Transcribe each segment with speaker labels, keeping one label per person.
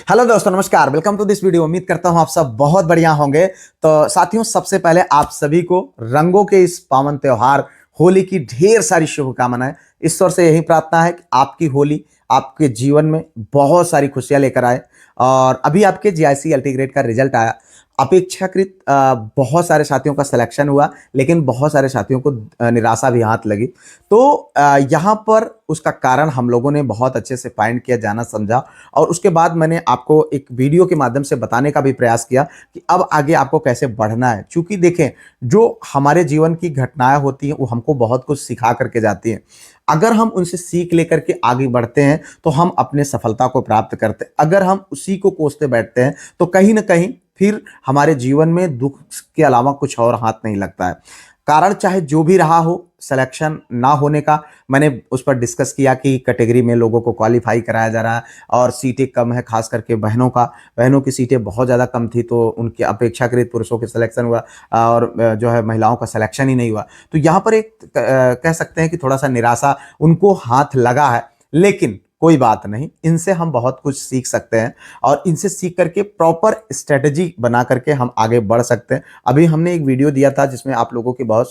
Speaker 1: Hello दोस्तों, नमस्कार। Welcome to this video. उम्मीद करता हूं आप सब बहुत बढ़िया होंगे। तो साथियों, सबसे पहले आप सभी को रंगों के इस पावन त्योहार होली की ढेर सारी शुभकामनाएं। ईश्वर से यही प्रार्थना है कि आपकी होली आपके जीवन में बहुत सारी खुशियां लेकर आए। और अभी आपके जीआईसी अल्टीग्रेड का रिजल्ट आया। अपेक्षाकृत बहुत सारे साथियों का सिलेक्शन हुआ, लेकिन बहुत सारे साथियों को निराशा भी हाथ लगी। तो यहाँ पर उसका कारण हम लोगों ने बहुत अच्छे से फाइंड किया, जाना समझा, और उसके बाद मैंने आपको एक वीडियो के माध्यम से बताने का भी प्रयास किया कि अब आगे आपको कैसे बढ़ना है। क्योंकि देखें, जो हमारे जीवन की घटनाएं होती हैं वो हमको बहुत कुछ सिखा करके जाती हैं। अगर हम उनसे सीख लेकर के आगे बढ़ते हैं तो हम अपने सफलता को प्राप्त करते हैं। अगर हम उसी को कोसते बैठते हैं तो कहीं ना कहीं फिर हमारे जीवन में दुख के अलावा कुछ और हाथ नहीं लगता है। कारण चाहे जो भी रहा हो, सिलेक्शन ना होने का मैंने उस पर डिस्कस किया कि कैटेगरी में लोगों को क्वालिफाई कराया जा रहा है और सीटें कम है, खास करके बहनों की सीटें बहुत ज़्यादा कम थी, तो उनकी अपेक्षाकृत पुरुषों के सिलेक्शन हुआ और जो है महिलाओं का सिलेक्शन ही नहीं हुआ। तो यहाँ पर एक कह सकते हैं कि थोड़ा सा निराशा उनको हाथ लगा है। लेकिन कोई बात नहीं, इनसे हम बहुत कुछ सीख सकते हैं और इनसे सीख करके प्रॉपर स्ट्रेटजी बना करके हम आगे बढ़ सकते हैं। अभी हमने एक वीडियो दिया था जिसमें आप लोगों के बहुत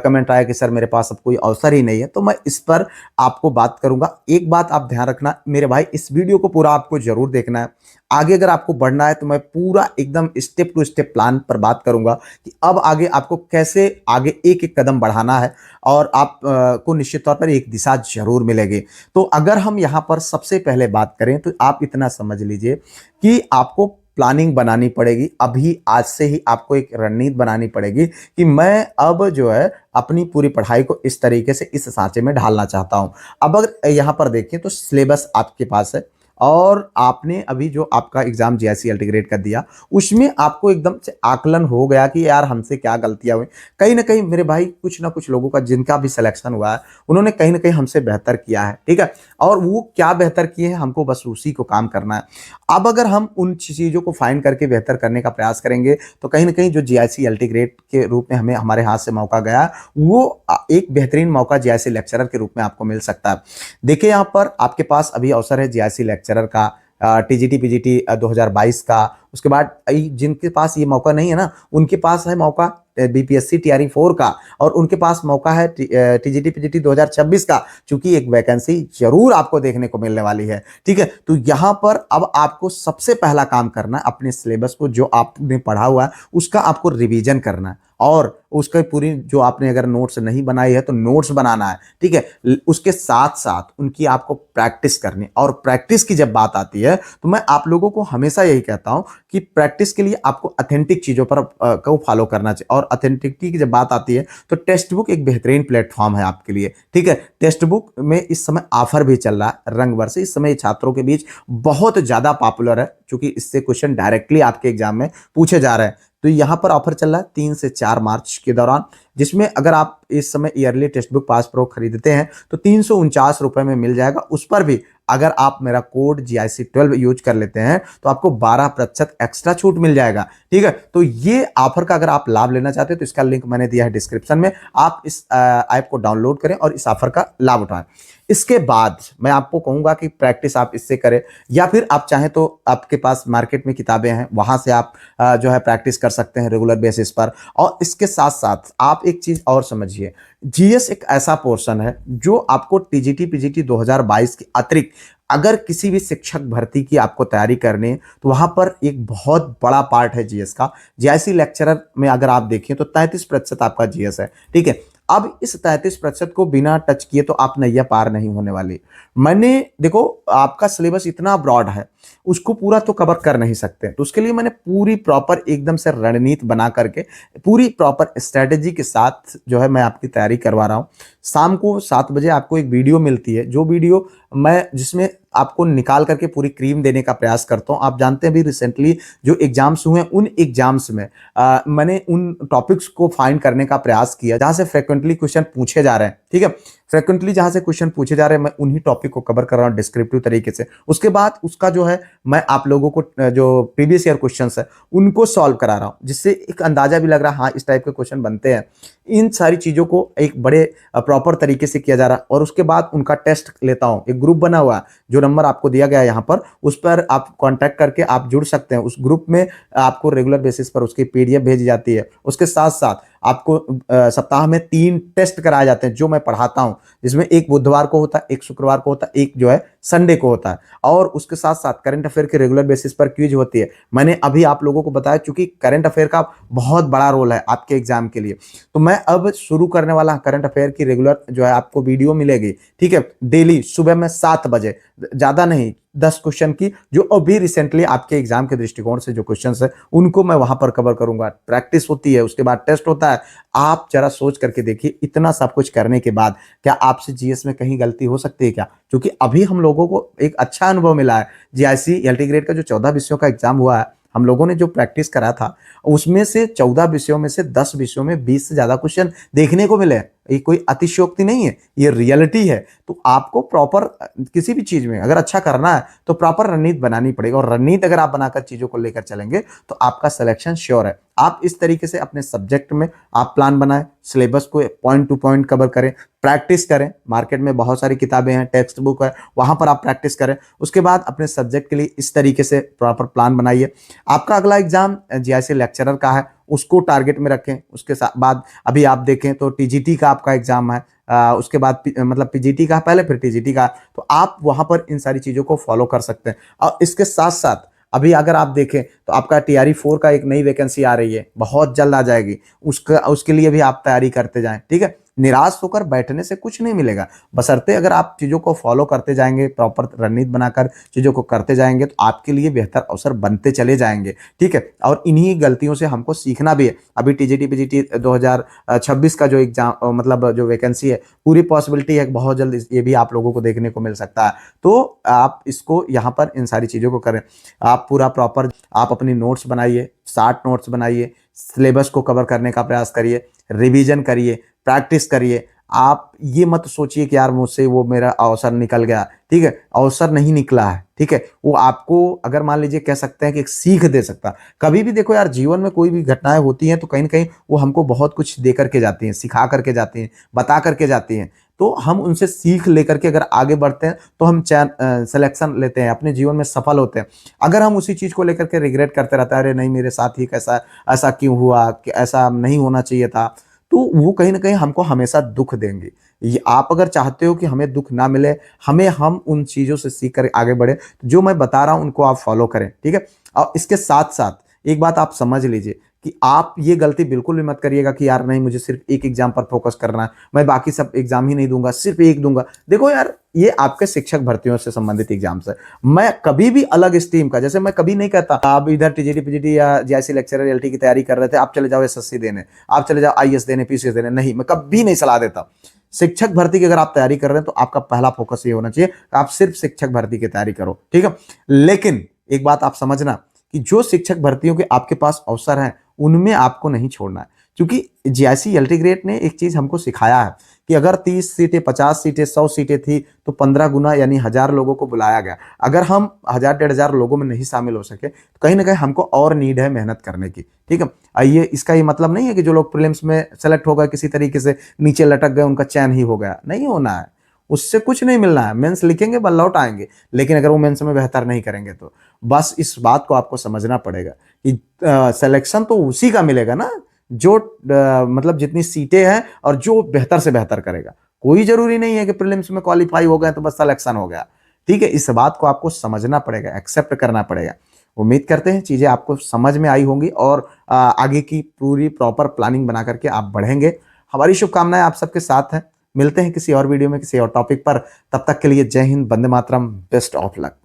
Speaker 1: कमेंट आया कि सर मेरे पास अब कोई अवसर ही नहीं है, तो मैं इस पर आपको बात करूंगा। एक बात आप ध्यान रखना मेरे भाई, इस वीडियो को पूरा आपको जरूर देखना है। आगे अगर आपको बढ़ना है तो मैं पूरा एकदम स्टेप टू स्टेप प्लान पर बात करूंगा कि अब आगे आपको कैसे आगे एक एक कदम बढ़ाना है और आप को निश्चित तौर पर एक दिशा जरूर मिलेगी। तो अगर हम यहाँ पर सबसे पहले बात करें तो आप इतना समझ लीजिए कि आपको प्लानिंग बनानी पड़ेगी। अभी आज से ही आपको एक रणनीति बनानी पड़ेगी कि मैं अब जो है अपनी पूरी पढ़ाई को इस तरीके से इस सांचे में ढालना चाहता हूं। अब अगर यहाँ पर देखें तो सिलेबस आपके पास है और आपने अभी जो आपका एग्जाम जीआईसी अल्टीग्रेड का दिया उसमें आपको एकदम से आकलन हो गया कि यार हमसे क्या गलतियां हुई। कहीं ना कहीं मेरे भाई कुछ ना कुछ लोगों का जिनका भी सिलेक्शन हुआ है उन्होंने कहीं ना कहीं हमसे बेहतर किया है, ठीक है। और वो क्या बेहतर किए हैं, हमको बस उसी को काम करना है। अब अगर हम उन चीजों को फाइंड करके बेहतर करने का प्रयास करेंगे तो कहीं ना कहीं जो जीआईसी अल्टीग्रेड के रूप में हमें हमारे हाथ से मौका गया वो एक बेहतरीन मौका जीआईसी लेक्चरर के रूप में आपको मिल सकता है। देखिए, यहाँ पर आपके पास अभी अवसर है जीआईसी लेक्चरर का, टीजीटी पीजीटी 2022 का। उसके बाद जिनके पास ये मौका नहीं है ना, उनके पास है मौका बीपीएससी टीआरई 4 का, और उनके पास मौका है टीजीटी पीजीटी 2026 का। चूंकि एक वैकेंसी जरूर आपको देखने को मिलने वाली है, ठीक है। तो यहाँ पर अब आपको सबसे पहला काम करना है, अपने सिलेबस को जो आपने पढ़ा हुआ है उसका आपको रिवीजन करना है और उसका पूरी जो आपने अगर नोट्स नहीं बनाई है तो नोट्स बनाना है, ठीक है। उसके साथ साथ उनकी आपको प्रैक्टिस करनी, और प्रैक्टिस की जब बात आती है तो मैं आप लोगों को हमेशा यही कहता हूं कि प्रैक्टिस के लिए आपको ऑथेंटिक चीजों पर को फॉलो करना चाहिए। और ऑथेंटिसिटी की जब बात आती है तो टेक्स्ट बुक एक बेहतरीन प्लेटफॉर्म है आपके लिए, ठीक है। टेक्स्ट बुक में इस समय ऑफर भी चल रहा है रंगवर्ष, इस समय छात्रों के बीच बहुत ज्यादा पॉपुलर है क्योंकि इससे क्वेश्चन डायरेक्टली आपके एग्जाम में पूछे जा रहे हैं। तो यहां पर ऑफर चल रहा है 3 से 4 मार्च के दौरान, जिसमें अगर आप इस समय yearly text book pass pro खरीदते हैं तो 349 रुपए में मिल जाएगा। उस पर भी अगर आप मेरा कोड GIC12 यूज कर लेते हैं तो आपको 12% एक्स्ट्रा छूट मिल जाएगा, ठीक है। तो ये ऑफर का अगर आप लाभ लेना चाहते हैं तो इसका लिंक मैंने दिया है डिस्क्रिप्शन में। आप इस ऐप को डाउनलोड करें और इस ऑफर का लाभ उठाएं। इसके बाद मैं आपको कहूंगा कि प्रैक्टिस आप इससे करें, या फिर आप चाहें तो आपके पास मार्केट में किताबें हैं, वहां से आप जो है प्रैक्टिस कर सकते हैं रेगुलर बेसिस पर। और इसके साथ साथ आप एक चीज और समझिए, जीएस एक ऐसा पोर्शन है जो आपको टीजीटी पीजीटी 2022 के अतिरिक्त अगर किसी भी शिक्षक भर्ती की आपको तैयारी करनी है तो वहां पर एक बहुत बड़ा पार्ट है जीएस का। जीआईसी लेक्चरर में अगर आप देखें तो 33% आपका जीएस है, ठीक है। अब इस 33% को बिना टच किए तो आप नैया पार नहीं होने वाली। मैंने देखो, आपका सिलेबस इतना ब्रॉड है, उसको पूरा तो कवर कर नहीं सकते, तो उसके लिए मैंने पूरी प्रॉपर एकदम से रणनीति बना करके पूरी प्रॉपर स्ट्रेटेजी के साथ जो है मैं आपकी तैयारी करवा रहा हूं। शाम को 7 बजे आपको एक वीडियो मिलती है, जो वीडियो मैं जिसमें आपको निकाल करके पूरी क्रीम देने का प्रयास करता हूं। आप जानते हैं अभी रिसेंटली जो एग्जाम्स हुए हैं उन एग्जाम्स में मैंने उन टॉपिक्स को फाइंड करने का प्रयास किया जहां से फ्रिक्वेंटली क्वेश्चन पूछे जा रहे हैं, ठीक है। फ्रिक्वेंटली जहां से क्वेश्चन पूछे जा रहे हैं मैं उन्हीं टॉपिक को कवर कर रहा हूँ डिस्क्रिप्टिव तरीके से। उसके बाद उसका जो है मैं आप लोगों को जो प्रीवियस ईयर क्वेश्चंस है उनको सॉल्व करा रहा हूँ, जिससे एक अंदाजा भी लग रहा है हाँ इस टाइप के क्वेश्चन बनते हैं। इन सारी चीजों को एक बड़े प्रॉपर तरीके से किया जा रहा है और उसके बाद उनका टेस्ट लेता हूँ। एक ग्रुप बना हुआ है, जो नंबर आपको दिया गया है यहाँ पर उस पर आप कांटेक्ट करके आप जुड़ सकते हैं। उस ग्रुप में आपको रेगुलर बेसिस पर उसकी पीडीएफ भेजी जाती है। उसके साथ साथ आपको सप्ताह में 3 टेस्ट कराए जाते हैं जो मैं पढ़ाता हूं, जिसमें एक बुधवार को होता है, एक शुक्रवार को होता है, एक जो है संडे को होता है। और उसके साथ साथ करंट अफेयर के रेगुलर बेसिस पर क्विज होती है। मैंने अभी आप लोगों को बताया चूंकि करंट अफेयर का बहुत बड़ा रोल है आपके एग्जाम के लिए, तो मैं अब शुरू करने वाला करंट अफेयर की रेगुलर जो है आपको वीडियो मिलेगी, ठीक है, डेली सुबह में 7 बजे, ज्यादा नहीं 10 क्वेश्चन की, जो अभी रिसेंटली आपके एग्जाम के दृष्टिकोण से जो क्वेश्चंस है उनको मैं वहां पर कवर करूंगा। प्रैक्टिस होती है, उसके बाद टेस्ट होता है। आप जरा सोच करके देखिए, इतना सब कुछ करने के बाद क्या आपसे जीएस में कहीं गलती हो सकती है क्या? क्योंकि अभी हम लोगों को एक अच्छा अनुभव मिला है। जीआईसी एलटी ग्रेड का जो 14 विषयों का एग्जाम हुआ है, हम लोगों ने जो प्रैक्टिस करा था उसमें से 14 विषयों में से 10 विषयों में 20 से ज्यादा क्वेश्चन देखने को मिले। ये कोई अतिशयोक्ति नहीं है, ये रियलिटी है। तो आपको प्रॉपर किसी भी चीज में अगर अच्छा करना है तो प्रॉपर रणनीति बनानी पड़ेगी, और रणनीति अगर आप बनाकर चीजों को लेकर चलेंगे तो आपका सिलेक्शन श्योर है। आप इस तरीके से अपने सब्जेक्ट में आप प्लान बनाएं, सिलेबस को पॉइंट टू पॉइंट कवर करें, प्रैक्टिस करें। मार्केट में बहुत सारी किताबें हैं, टेक्स्ट बुक है, वहां पर आप प्रैक्टिस करें। उसके बाद अपने सब्जेक्ट के लिए इस तरीके से प्रॉपर प्लान बनाइए। आपका अगला एग्जाम जीआईसी लेक्चरर का है, उसको टारगेट में रखें। उसके बाद अभी आप देखें तो टीजीटी का आपका एग्जाम है, उसके बाद मतलब पीजीटी का पहले फिर टीजीटी का, तो आप वहां पर इन सारी चीजों को फॉलो कर सकते हैं। और इसके साथ साथ अभी अगर आप देखें तो आपका टीआरई 4 का एक नई वैकेंसी आ रही है, बहुत जल्द आ जाएगी, उसके लिए भी आप तैयारी करते जाएं, ठीक है। निराश होकर बैठने से कुछ नहीं मिलेगा, बशर्ते अगर आप चीजों को फॉलो करते जाएंगे, प्रॉपर रणनीति बनाकर चीजों को करते जाएंगे तो आपके लिए बेहतर अवसर बनते चले जाएंगे, ठीक है। और इन्हीं गलतियों से हमको सीखना भी है। अभी टीजीटी पीजीटी 2026 का जो एग्जाम मतलब जो वैकेंसी है, पूरी पॉसिबिलिटी है बहुत जल्द ये भी आप लोगों को देखने को मिल सकता है। तो आप इसको यहाँ पर इन सारी चीजों को करें। आप पूरा प्रॉपर आप अपनी नोट्स बनाइए, 60 नोट्स बनाइए, सिलेबस को कवर करने का प्रयास करिए, रिवीजन करिए, प्रैक्टिस करिए। आप ये मत सोचिए कि यार मुझसे वो मेरा अवसर निकल गया, ठीक है, अवसर नहीं निकला है, ठीक है। वो आपको अगर मान लीजिए कह सकते हैं कि एक सीख दे सकता है। कभी भी देखो यार, जीवन में कोई भी घटनाएं होती हैं तो कहीं ना कहीं वो हमको बहुत कुछ दे करके जाती हैं, सिखा करके जाती हैं, बता करके जाती हैं। तो हम उनसे सीख लेकर के अगर आगे बढ़ते हैं तो हम सिलेक्शन लेते हैं, अपने जीवन में सफल होते हैं। अगर हम उसी चीज को लेकर के रिग्रेट करते रहते हैं, अरे नहीं मेरे साथ ही कैसा, ऐसा क्यों हुआ, कि ऐसा नहीं होना चाहिए था, तो वो कहीं ना कहीं हमको हमेशा दुख देंगे। ये आप अगर चाहते हो कि हमें दुख ना मिले, हम उन चीजों से सीख कर आगे बढ़े, तो जो मैं बता रहा हूं उनको आप फॉलो करें, ठीक है। और इसके साथ साथ एक बात आप समझ लीजिए कि आप ये गलती बिल्कुल भी मत करिएगा कि यार नहीं मुझे सिर्फ एक एग्जाम पर फोकस करना है, मैं बाकी सब एग्जाम ही नहीं दूंगा, सिर्फ एक दूंगा। देखो यार, ये आपके शिक्षक भर्तियों से संबंधित एग्जाम्स है। मैं कभी भी अलग स्ट्रीम का, जैसे मैं कभी नहीं कहता आप इधर टीजीटी पीजीटी या जीआईसी लेक्चरर एलटी की तैयारी कर रहे थे आप चले जाओ एसएससी देने, आप चले जाओ आईएएस देने, पीसीएस देने, नहीं, मैं कभी नहीं सलाह देता। शिक्षक भर्ती की अगर आप तैयारी कर रहे हैं तो आपका पहला फोकस ये होना चाहिए आप सिर्फ शिक्षक भर्ती की तैयारी करो, ठीक है। लेकिन एक बात आप समझना कि जो शिक्षक भर्तियों के आपके पास अवसर हैं उनमें आपको नहीं छोड़ना है। क्योंकि जीआईसी एलटी ग्रेड ने एक चीज हमको सिखाया है कि अगर 30 सीटें, 50 सीटें, 100 सीटें थी तो 15 गुना यानी 1000 लोगों को बुलाया गया। अगर हम 1000-1500 लोगों में नहीं शामिल हो सके तो कहीं ना कहीं हमको और नीड है मेहनत करने की, ठीक है। आइए, इसका ये मतलब नहीं है कि जो लोग प्रीलिम्स में सेलेक्ट हो गए किसी तरीके से नीचे लटक गए उनका चयन ही हो गया, नहीं होना है, उससे कुछ नहीं मिलना है। मेंस लिखेंगे बल लौट आएंगे, लेकिन अगर वो मेंस में बेहतर नहीं करेंगे तो बस इस बात को आपको समझना पड़ेगा कि सिलेक्शन तो उसी का मिलेगा ना जो मतलब जितनी सीटें हैं और जो बेहतर से बेहतर करेगा। कोई जरूरी नहीं है कि प्रीलिम्स में क्वालिफाई हो गए तो बस सिलेक्शन हो गया, ठीक है। इस बात को आपको समझना पड़ेगा, एक्सेप्ट करना पड़ेगा। उम्मीद करते हैं चीजें आपको समझ में आई होंगी और आगे की पूरी प्रॉपर प्लानिंग बना करके आप बढ़ेंगे। हमारी शुभकामनाएं आप सबके साथ हैं। मिलते हैं किसी और वीडियो में किसी और टॉपिक पर, तब तक के लिए जय Hind, Vande Mataram, best of luck.